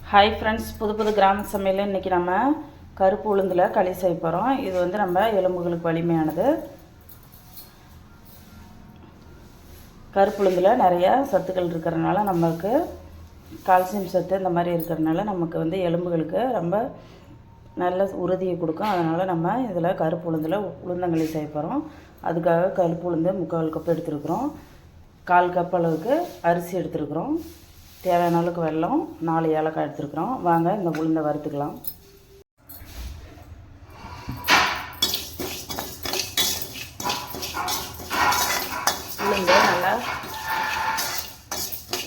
Hi friends, புது கிராம சமையல். இன்றைக்கி நம்ம கருப்பு உளுந்தில் களி செய்ய போகிறோம். இது வந்து நம்ம எலும்புகளுக்கு வலிமையானது. கருப்பு உளுந்தில் நிறையா சத்துக்கள் இருக்கிறதுனால நமக்கு கால்சியம் சத்து இந்த மாதிரி இருக்கிறதுனால நமக்கு வந்து எலும்புகளுக்கு ரொம்ப நல்ல உறுதியை கொடுக்கும். அதனால் நம்ம இதில் கருப்பு உளுந்தில் உளுந்தங்களி செய்ய போகிறோம். அதுக்காக கருப்பு உளுந்து 3/4 கப் எடுத்துருக்குறோம். 1/4 கப் அளவுக்கு அரிசி எடுத்துருக்குறோம். தேவையான அளவுக்கு வெல்லம், 4 ஏலக்காய் எடுத்துருக்குறோம். வாங்க இந்த உளுந்தை வறுத்துக்கலாம்.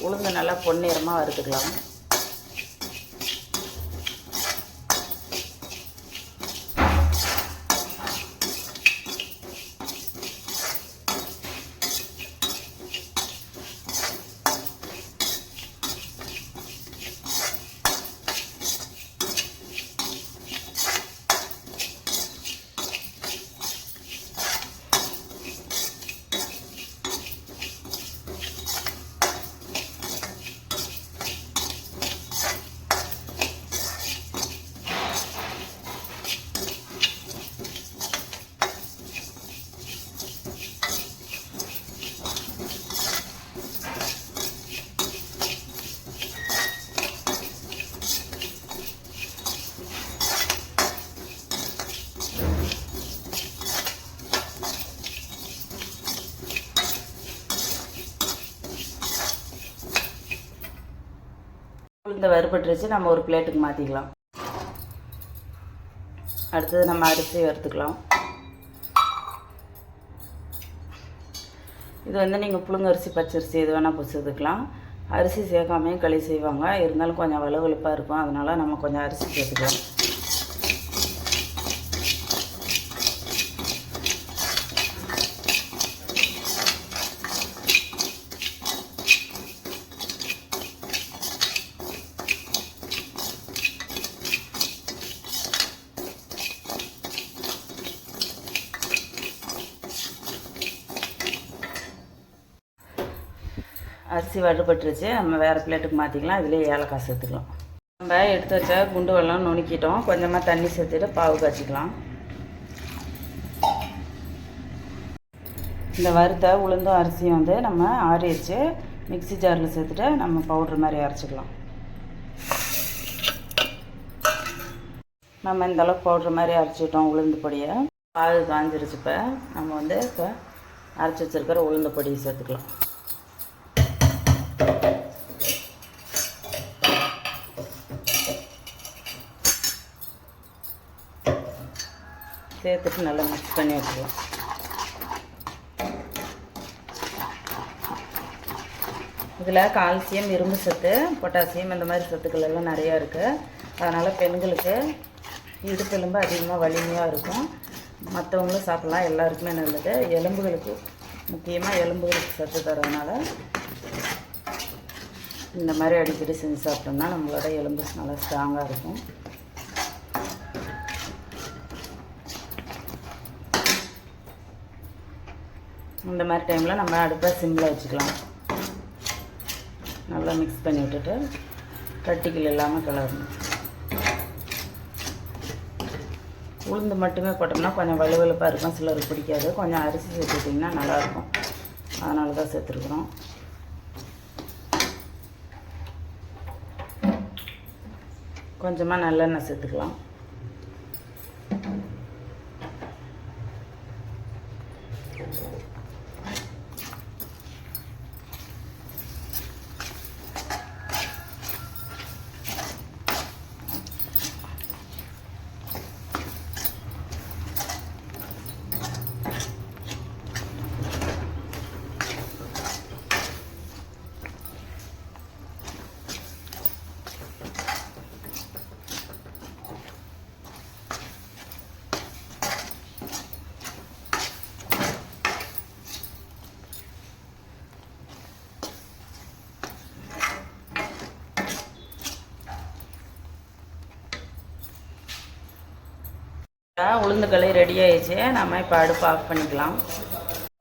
உளுந்து நல்லா பொன்னிறமாக வறுத்துக்கலாம். உளுந்த வறுபட்டுருச்சு, நம்ம ஒரு பிளேட்டுக்கு மாற்றிக்கலாம். அடுத்தது நம்ம அரிசி வறுத்துக்கலாம். இது வந்து நீங்கள் புழுங்கரிசி, பச்சரிசி எது வேணால் சேர்த்துக்கலாம். அரிசி சேர்க்காமையும் களி செய்வாங்க. இருந்தாலும் கொஞ்சம் வலுவலுப்பாக இருக்கும், அதனால் நம்ம கொஞ்சம் அரிசி சேர்த்துக்கலாம். அரிசி வறுபட்டுருச்சு, நம்ம வேறு பிளேட்டுக்கு மாற்றிக்கலாம். இதிலே ஏலக்காய் சேர்த்துக்கலாம். நம்ம எடுத்து வச்ச குண்டு வெல்லம் நுணுக்கிட்டோம். கொஞ்சமாக தண்ணி சேர்த்துட்டு பாவு காய்ச்சிக்கலாம். இந்த வறுத்த உளுந்தும் அரிசியும் வந்து நம்ம ஆறிடுச்சு, மிக்சி ஜாரில் சேர்த்துட்டு நம்ம பவுட்ரு மாதிரி அரைச்சிக்கலாம். நம்ம இந்த அளவுக்கு பவுட்ரு மாதிரி அரைச்சிட்டோம் உளுந்து பொடியை. பாகு காஞ்சிருச்சு. இப்போ நம்ம வந்து அரைச்சி வச்சுருக்கிற உளுந்து பொடியை சேர்த்துக்கலாம். சேர்த்துட்டு நல்லா மிக்ஸ் பண்ணி வச்சுக்கலாம். இதில் கால்சியம், இரும்பு சத்து, பொட்டாசியம் இந்த மாதிரி சத்துக்கள் எல்லாம் நிறையா இருக்குது. அதனால் பெண்களுக்கு இடுப்பெலும்பு அதிகமாக வலிமையாக இருக்கும். மற்றவங்களும் சாப்பிட்லாம், எல்லாருக்குமே நல்லது. எலும்புகளுக்கு முக்கியமாக எலும்புகளுக்கு சத்து தரதுனால இந்த மாதிரி அடிக்கடி செஞ்சு சாப்பிட்டோம்னா நம்மளோட எலும்பு நல்லா ஸ்ட்ராங்காக இருக்கும். இந்த மாதிரி டைமில் நம்ம அடுப்பை சிம்மில் வச்சுக்கலாம். நல்லா மிக்ஸ் பண்ணி விட்டுட்டு கட்டிகள் இல்லாமல் கிளறணும். உளுந்து மட்டுமே போட்டோம்னா கொஞ்சம் வலுவலுப்பாக இருக்கும், சிலருக்கு பிடிக்காது. கொஞ்சம் அரிசி சேர்த்துட்டிங்கன்னா நல்லாயிருக்கும், அதனால தான் சேர்த்துருக்குறோம். கொஞ்சமாக நல்லெண்ணெய் சேர்த்துக்கலாம். உளுந்துக்களி ரெடி ஆயிடுச்சு. நம்ம இப்போ அடுப்பு ஆஃப் பண்ணிக்கலாம்.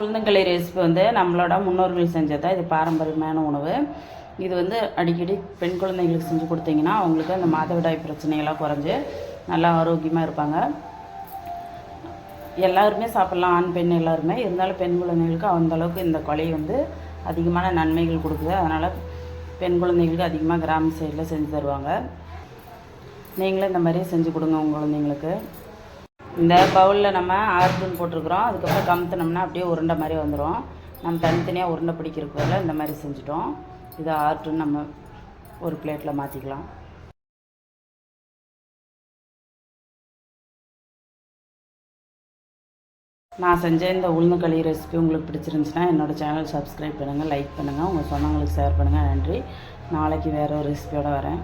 உளுந்தங்களி ரெசிபி வந்து நம்மளோட முன்னோர்கள் செஞ்சது. இது பாரம்பரியமான உணவு. இது வந்து அடிக்கடி பெண் குழந்தைங்களுக்கு செஞ்சு கொடுத்தீங்கன்னா அவங்களுக்கு அந்த மாதவிடாய் பிரச்சனையெல்லாம் குறைஞ்சி நல்லா ஆரோக்கியமாக இருப்பாங்க. எல்லாருமே சாப்பிட்லாம், ஆண் பெண் எல்லாருமே. இருந்தாலும் பெண் குழந்தைங்களுக்கு அந்தளவுக்கு இந்த களி வந்து அதிகமான நன்மைகள் கொடுக்குது. அதனால் பெண் குழந்தைங்களுக்கு அதிகமாக கிராம சைடில் செஞ்சு தருவாங்க. நீங்களும் இந்த மாதிரி செஞ்சு கொடுங்க உங்கள் குழந்தைங்களுக்கு. இந்த பவுலில் நம்ம ஆர்டர்னு போட்டிருக்கிறோம். அதுக்கப்புறம் கமுத்துனோம்னா அப்படியே உருண்டை மாதிரி வந்துடும். நம்ம தனித்தனியாக உருண்டை பிடிக்கிறதுக்கு பதிலாக இந்த மாதிரி செஞ்சுட்டோம். இதை ஆர்டர்னு நம்ம ஒரு பிளேட்டில் மாற்றிக்கலாம். நான் செஞ்ச இந்த உளுந்து களி ரெசிபி உங்களுக்கு பிடிச்சிருந்துச்சுன்னா என்னோடய சேனல் சப்ஸ்கிரைப் பண்ணுங்கள், லைக் பண்ணுங்கள், உங்கள் சொந்தங்களுக்கு ஷேர் பண்ணுங்கள். நன்றி. நாளைக்கு வேறு ஒரு ரெசிபியோடு வரேன்.